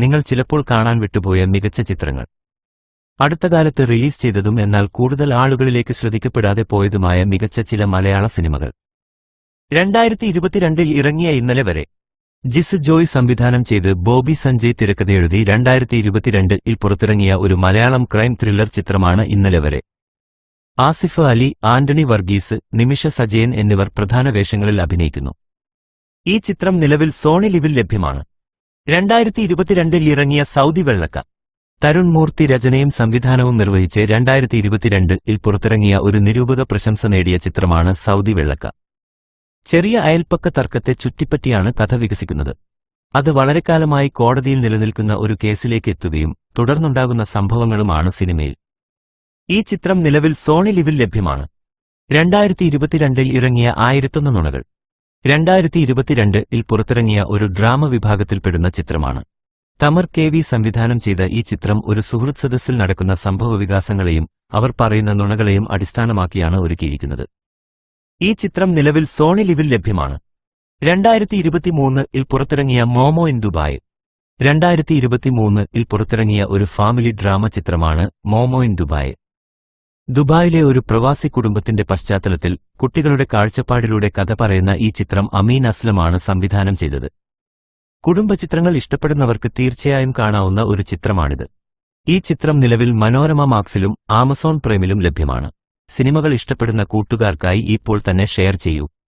നിങ്ങൾ ചിലപ്പോൾ കാണാൻ വിട്ടുപോയ മികച്ച ചിത്രങ്ങൾ. അടുത്തകാലത്ത് റിലീസ് ചെയ്തതും എന്നാൽ കൂടുതൽ ആളുകളിലേക്ക് ശ്രദ്ധിക്കപ്പെടാതെ പോയതുമായ മികച്ച ചില മലയാള സിനിമകൾ. 2022 ഇറങ്ങിയ ഇന്നലെ വരെ. ജിസ് ജോയ് സംവിധാനം ചെയ്ത് ബോബി സഞ്ജയ് തിരക്കഥയെഴുതി 2022 പുറത്തിറങ്ങിയ ഒരു മലയാളം ക്രൈം ത്രില്ലർ ചിത്രമാണ് ഇന്നലെ വരെ. ആസിഫ് അലി, ആന്റണി വർഗീസ്, നിമിഷ സജയൻ എന്നിവർ പ്രധാന വേഷങ്ങളിൽ അഭിനയിക്കുന്നു. ഈ ചിത്രം നിലവിൽ സോണി ലിവിൽ ലഭ്യമാണ്. 2022 ഇറങ്ങിയ സൗദി വെള്ളക്ക. തരുൺ മൂർത്തി രചനയും സംവിധാനവും നിർവഹിച്ച് 2022 പുറത്തിറങ്ങിയ ഒരു നിരൂപക പ്രശംസ നേടിയ ചിത്രമാണ് സൗദി വെള്ളക്ക. ചെറിയ അയൽപ്പക്ക തർക്കത്തെ ചുറ്റിപ്പറ്റിയാണ് കഥ വികസിക്കുന്നത്. അത് വളരെക്കാലമായി കോടതിയിൽ നിലനിൽക്കുന്ന ഒരു കേസിലേക്ക് എത്തുകയും തുടർന്നുണ്ടാകുന്ന സംഭവങ്ങളുമാണ് സിനിമയിൽ. ഈ ചിത്രം നിലവിൽ സോണി ലിവിൽ ലഭ്യമാണ്. 2022 ഇറങ്ങിയ 1001 നുണകൾ. 2022 പുറത്തിറങ്ങിയ ഒരു ഡ്രാമ വിഭാഗത്തിൽപ്പെടുന്ന ചിത്രമാണ്. തമർ KV സംവിധാനം ചെയ്ത ഈ ചിത്രം ഒരു സുഹൃത്ത് സദസ്സിൽ നടക്കുന്ന സംഭവവികാസങ്ങളെയും അവർ പറയുന്ന നുണകളെയും അടിസ്ഥാനമാക്കിയാണ് ഒരുക്കിയിരിക്കുന്നത്. ഈ ചിത്രം നിലവിൽ സോണി ലിവിൽ ലഭ്യമാണ്. 2023 പുറത്തിറങ്ങിയ മോമോ ഇൻ ദുബായ്. 2023 പുറത്തിറങ്ങിയ ഒരു ഫാമിലി ഡ്രാമ ചിത്രമാണ് മോമോ ഇൻ ദുബായ്. ദുബായിലെ ഒരു പ്രവാസി കുടുംബത്തിന്റെ പശ്ചാത്തലത്തിൽ കുട്ടികളുടെ കാഴ്ചപ്പാടിലൂടെ കഥ പറയുന്ന ഈ ചിത്രം അമീൻ അസ്ലമാണ് സംവിധാനം ചെയ്തത്. കുടുംബചിത്രങ്ങൾ ഇഷ്ടപ്പെടുന്നവർക്ക് തീർച്ചയായും കാണാവുന്ന ഒരു ചിത്രമാണിത്. ഈ ചിത്രം നിലവിൽ മനോരമ മാക്സിലും ആമസോൺ പ്രൈമിലും ലഭ്യമാണ്. സിനിമകൾ ഇഷ്ടപ്പെടുന്ന കൂട്ടുകാർക്കായി ഇപ്പോൾ തന്നെ ഷെയർ ചെയ്യൂ.